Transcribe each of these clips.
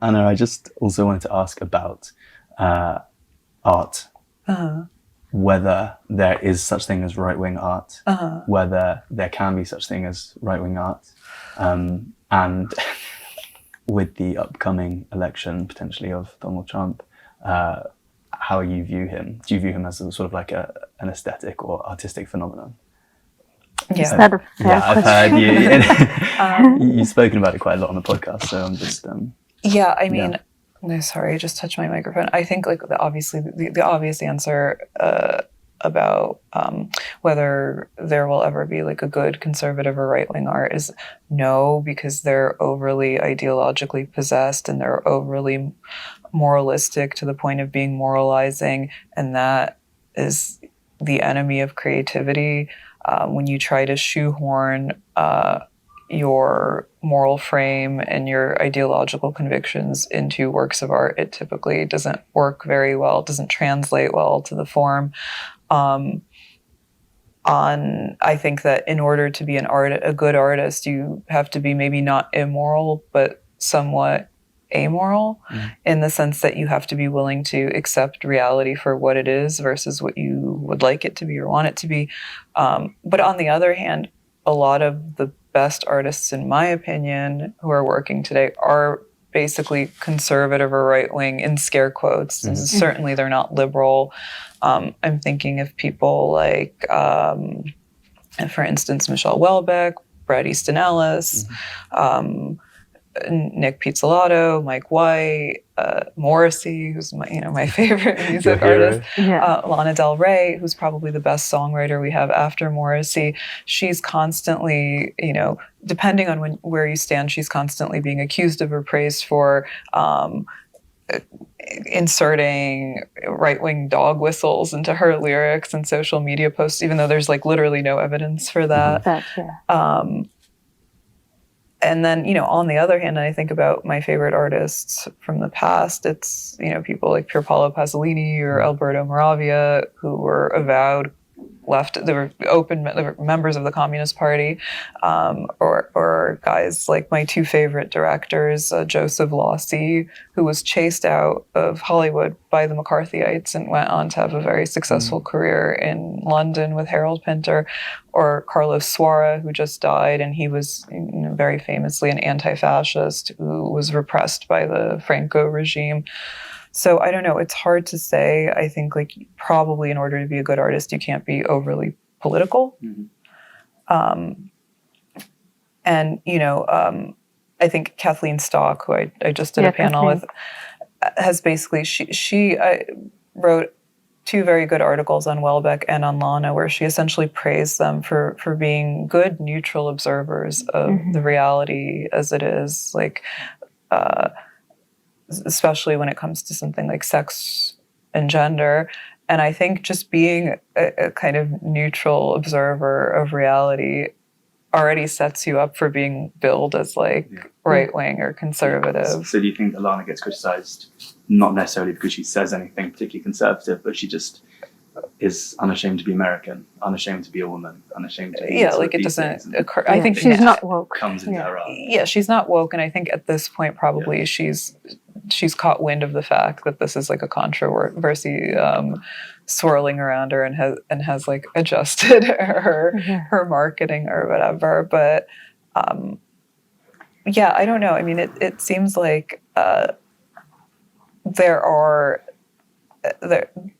I know. I just also wanted to ask about art. Whether there is such thing as right-wing art, whether there can be such thing as right-wing art, and with the upcoming election potentially of Donald Trump, how you view him. Do you view him as a sort of like an aesthetic or artistic phenomenon? Is that a fair question? I've heard you've spoken about it quite a lot on the podcast, so I'm just yeah, I mean, no, sorry, I just touched my microphone. I think like the obvious answer about whether there will ever be like a good conservative or right-wing art is no, because they're overly ideologically possessed and they're overly moralistic to the point of being moralizing, and that is the enemy of creativity. When you try to shoehorn your moral frame and your ideological convictions into works of art, it typically doesn't work very well, doesn't translate well to the form. I think that in order to be a good artist, you have to be maybe not immoral, but somewhat amoral, in the sense that you have to be willing to accept reality for what it is versus what you would like it to be or want it to be. But on the other hand, a lot of the best artists, in my opinion, who are working today are basically conservative or right-wing in scare quotes. Certainly they're not liberal. I'm thinking of people like, for instance, Michelle Houellebecq, Bret Easton Ellis, Nick Pizzolatto, Mike White, Morrissey, who's my favorite music artist, Lana Del Rey, who's probably the best songwriter we have after Morrissey. She's constantly, depending on where you stand, she's constantly being accused of or praised for inserting right-wing dog whistles into her lyrics and social media posts, even though there's like literally no evidence for that. And then, on the other hand, I think about my favorite artists from the past. It's, people like Pier Paolo Pasolini or Alberto Moravia, who were avowed left. They were members of the Communist Party, or guys like my two favorite directors, Joseph Losey, who was chased out of Hollywood by the McCarthyites and went on to have a very successful career in London with Harold Pinter, or Carlos Saura, who just died, and he was very famously an anti-fascist who was repressed by the Franco regime. So I don't know, it's hard to say. I think probably in order to be a good artist, you can't be overly political. And, I think Kathleen Stock, who I just did a panel with, has basically, she wrote two very good articles on Houellebecq and on Lana, where she essentially praised them for being good, neutral observers of the reality as it is, especially when it comes to something like sex and gender. And I think just being a kind of neutral observer of reality already sets you up for being billed as right-wing or conservative. So do you think Alana gets criticized not necessarily because she says anything particularly conservative, but she just is unashamed to be American, unashamed to be a woman, unashamed to be it doesn't occur. I think she's not woke. Comes into her art. Yeah, she's not woke, and I think at this point probably she's caught wind of the fact that this is like a controversy swirling around her, and has adjusted her marketing or whatever. But I don't know. I mean, it seems like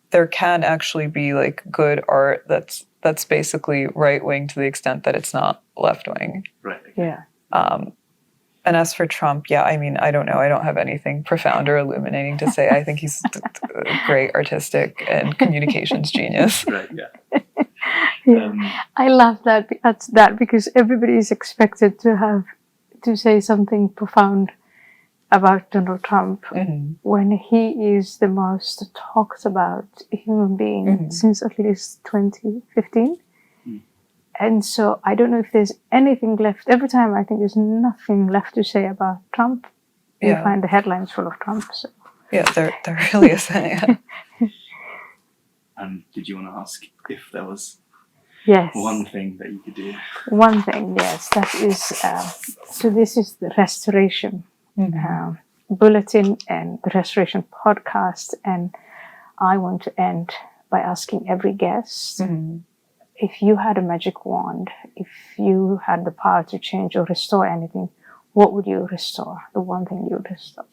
there can actually be good art that's basically right wing to the extent that it's not left wing. Right. Yeah. And as for Trump, I mean, I don't know. I don't have anything profound or illuminating to say. I think he's a great artistic and communications genius. Right. Yeah. I love that because everybody is expected to say something profound about Donald Trump when he is the most talked about human being since at least 2015. And so I don't know if there's anything left. Every time I think there's nothing left to say about Trump. You find the headlines full of Trump. So. Yeah, there really isn't. Did you want to ask if there was yes. one thing that you could do? One thing, yes. That is, so this is the restoration bulletin and the Restoration podcast, and I want to end by asking every guest, if you had a magic wand, if you had the power to change or restore anything, what would you restore? The one thing you would restore?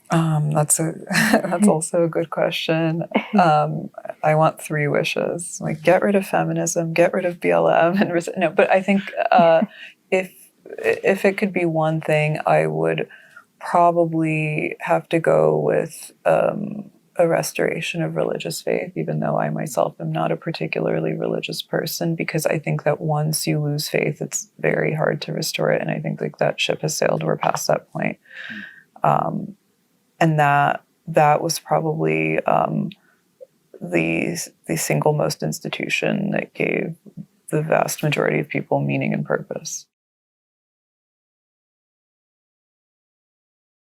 That's also a good question. I want 3 wishes: like get rid of feminism, get rid of BLM, and no. But I think if it could be one thing, I would probably have to go with a restoration of religious faith, even though I myself am not a particularly religious person, because I think that once you lose faith, it's very hard to restore it, and I think like that ship has sailed. We're past that point. And that was probably the single most institution that gave the vast majority of people meaning and purpose.